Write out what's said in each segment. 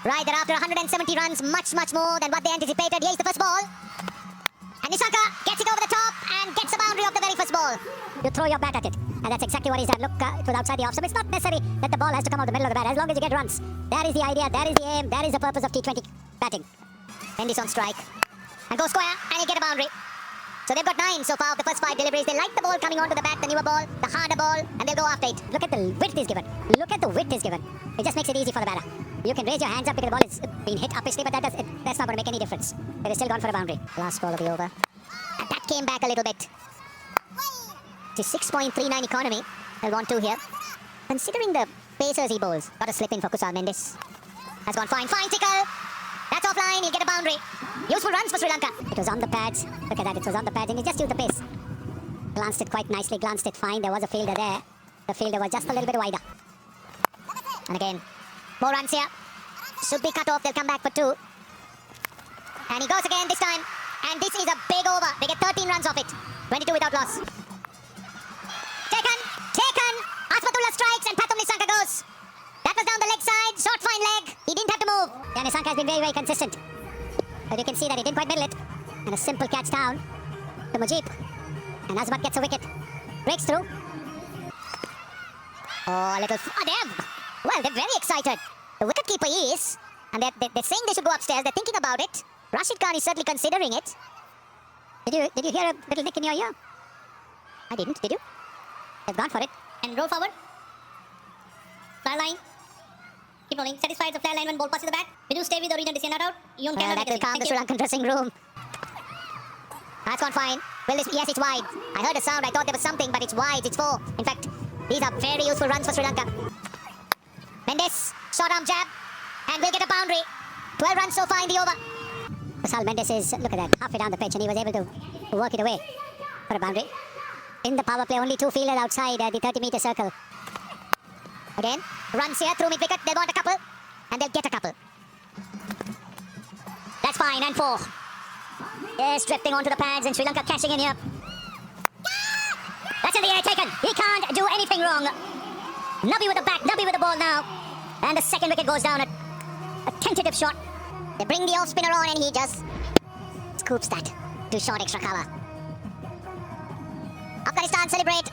Right, they're after 170 runs, much more than what they anticipated. Here's the first ball. And Srilanka gets it over the top and gets a boundary of the very first ball. You throw your bat at it. And that's exactly what he's done. Look, it was outside the off stump. It's not necessary that the ball has to come out the middle of the bat, as long as you get runs. That is the idea, that is the aim, that is the purpose of T20 batting. Mendes on strike. And go square, and you get a boundary. So they've got 9 so far of the first 5 deliveries. They like the ball coming onto the bat, the newer ball, the harder ball, and they'll go after it. Look at the width he's given. Look at the width he's given. It just makes it easy for the batter. You can raise your hands up because the ball is being hit uppishly, but that's not going to make any difference. They've still gone for a boundary. Last ball of the over. And that came back a little bit. It's 6.39 economy. They'll want 2 here. Considering the pacers he bowls, got a slip in for Kusal Mendes. Has gone fine. Fine tickle. That's offline. He'll get a boundary. Useful runs for Sri Lanka. It was on the pads. Look at that. It was on the pads and he just used the pace. Glanced it quite nicely. Glanced it fine. There was a fielder there. The fielder was just a little bit wider. And again, more runs here. Should be cut off. They'll come back for 2. And he goes again this time. And this is a big over. They get 13 runs off it. 22 without loss. Taken. Asmatullah strikes and Pathum Nissanka goes. That was down the leg side. Short fine leg. He didn't have to move. Yeah, Nissanka has been very consistent. But you can see that he didn't quite middle it. And a simple catch down to Mujib. And Azmat gets a wicket. Breaks through. Oh, a little... Well, they're very excited. The wicketkeeper is. And they're saying they should go upstairs. They're thinking about it. Rashid Khan is certainly considering it. Did you hear a little nick in your ear? I didn't. Did you? They've gone for it. And roll forward. Fly line. Keep rolling. Satisfied the fly line when ball passes the bat. Will you stay with the region decision not out? That will calm the Sri Lankan dressing room. That's gone fine. Well, yes, it's wide. I heard a sound. I thought there was something, but it's wide. It's 4. In fact, these are very useful runs for Sri Lanka. Mendes, short arm jab. And we'll get a boundary. 12 runs so far in the over. Kusal Mendes is, look at that, halfway down the pitch, and he was able to work it away for a boundary. In the power play, only 2 fielders outside the 30-meter circle. Again, runs here through mid-wicket. They'll want a couple, and they'll get a couple. That's fine, and 4. Yes, drifting onto the pads, and Sri Lanka cashing in here. That's in the air, taken. He can't do anything wrong. Nubby with the bat, Nubby with the ball now. And the second wicket goes down. A tentative shot. They bring the off-spinner on, and he just scoops that to short extra cover. Afghanistan celebrate.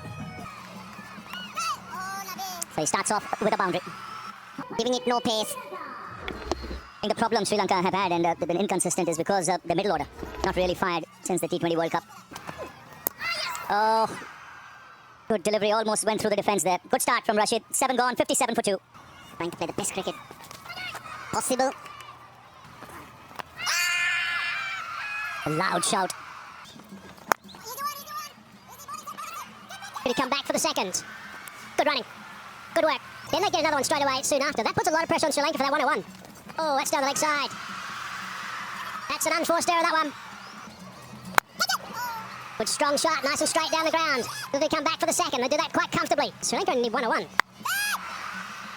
So he starts off with a boundary, giving it no pace. I think the problem Sri Lanka have had and they've been inconsistent is because of the middle order. Not really fired since the T20 World Cup. Oh, good delivery, almost went through the defense there. Good start from Rashid. 7 gone, 57 for 2. Trying to play the best cricket possible. A loud shout. Did he come back for the second? Good running. Good work. They might get another one straight away soon after. That puts a lot of pressure on Sri Lanka for that 101. Oh, that's down the leg side. That's an unforced error, that one. Good strong shot, nice and straight down the ground. Will they come back for the second? They do that quite comfortably. Sri Lanka only need 101.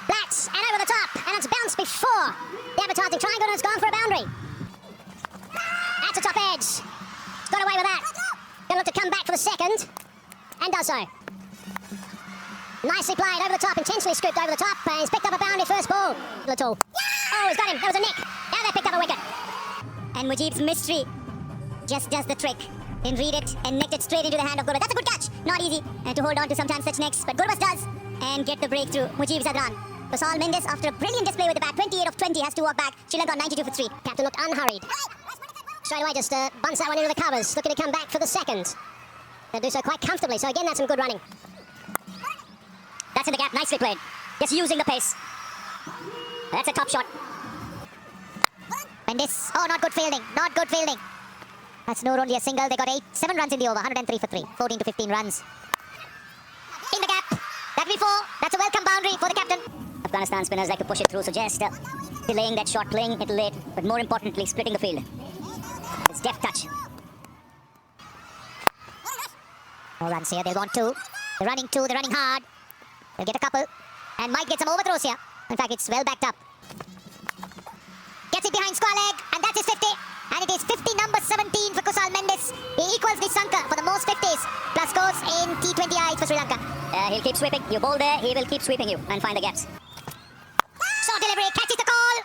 Blats, and over the top, and it's bounced before the advertising triangle, and it's gone for a boundary. That's a top edge. It's got away with that. Gonna look to come back for the second, and does so. Nicely played over the top, intentionally scooped over the top, and he's picked up a boundary first ball. Little. Oh, he's got him. That was a nick. Now they picked up a wicket. And Mujib's mystery just does the trick. Didn't read it and nicked it straight into the hand of Gurbaz. That's a good catch. Not easy to hold on to sometimes such nicks, but Gurbaz does and get the breakthrough. Mujib Zadran. Kusal Mendes, after a brilliant display with the bat, 28 of 20, has to walk back. Sri Lanka 92 for 3. Captain looked unhurried. Straight away, just bunts that one into the covers. Looking to come back for the second. They'll do so quite comfortably. So again, that's some good running. That's in the gap. Nicely played. Just using the pace. That's a top shot. Mendes. Oh, not good fielding. Not good fielding. That's not only a single. They got 7 runs in the over. 103 for 3. 14 to 15 runs. In the gap. That'll be 4. That's a welcome boundary for the captain. Afghanistan spinners like to push it through, so just delaying that shot, playing it late, but more importantly, splitting the field. It's deft touch. More runs here. They'll want 2. They're running 2. They're running hard. They'll get a couple. And might get some overthrows here. In fact, it's well backed up. Gets it behind square leg. And that's his 50. And it is 50 number 17 for Kusal Mendes. He equals Nissanka for the most 50s. Plus scores in T20I for Sri Lanka. He'll keep sweeping. You bowl there, he will keep sweeping you and find the gaps. Short delivery, catches the call.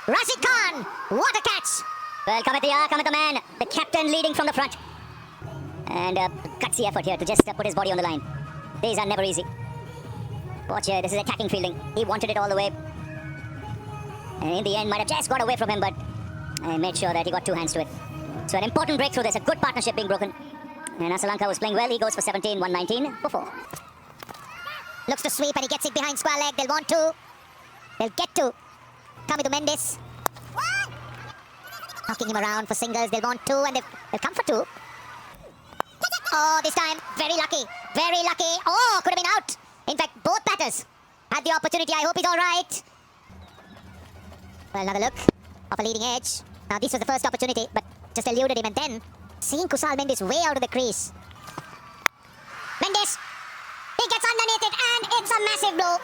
Rashid Khan, what a catch! Well, come at the man, the captain leading from the front. And gutsy effort here to just put his body on the line. These are never easy. Watch here, this is attacking fielding. He wanted it all the way. And in the end, might have just got away from him, but I made sure that he got two hands to it. So an important breakthrough, there's a good partnership being broken. And Srilanka was playing well, he goes for 17, 119 for 4. Looks to sweep and he gets it behind square leg, they'll want to. They'll get to. Come to Mendes. Knocking him around for singles, they'll want 2 and they'll come for 2. Oh, this time, very lucky, very lucky. Oh, could have been out. In fact, both batters had the opportunity. I hope he's all right. Well, another look of a leading edge. Now, this was the first opportunity, but just eluded him. And then, seeing Kusal Mendes way out of the crease. Mendes, he gets underneath it, and it's a massive blow.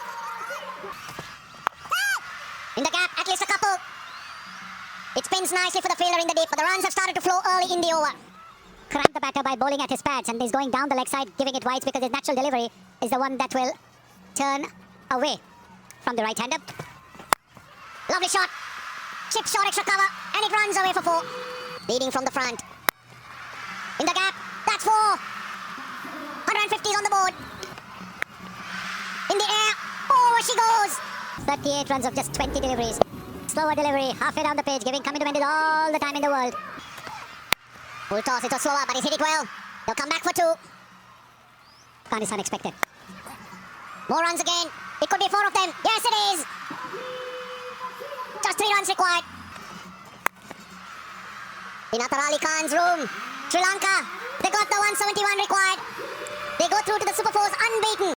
In the gap, at least a couple. It spins nicely for the fielder in the deep, but the runs have started to flow early in the over. Cramped the batter by bowling at his pads, and he's going down the leg side, giving it wides because his natural delivery is the one that will turn away from the right-hander. Lovely shot. Chip shot, extra cover, and it runs away for 4. Leading from the front. In the gap, that's 4. 150s on the board. In the air, over she goes. 38 runs of just 20 deliveries. Slower delivery, halfway down the pitch, giving Cummins to Mendes all the time in the world. Full toss, it was slower, but he's hit it well. He'll come back for 2. Khan is unexpected. More runs again. It could be 4 of them. Yes, it is. Just 3 runs required. In Atar Ali Khan's room, Sri Lanka, they got the 171 required. They go through to the Super 4s unbeaten.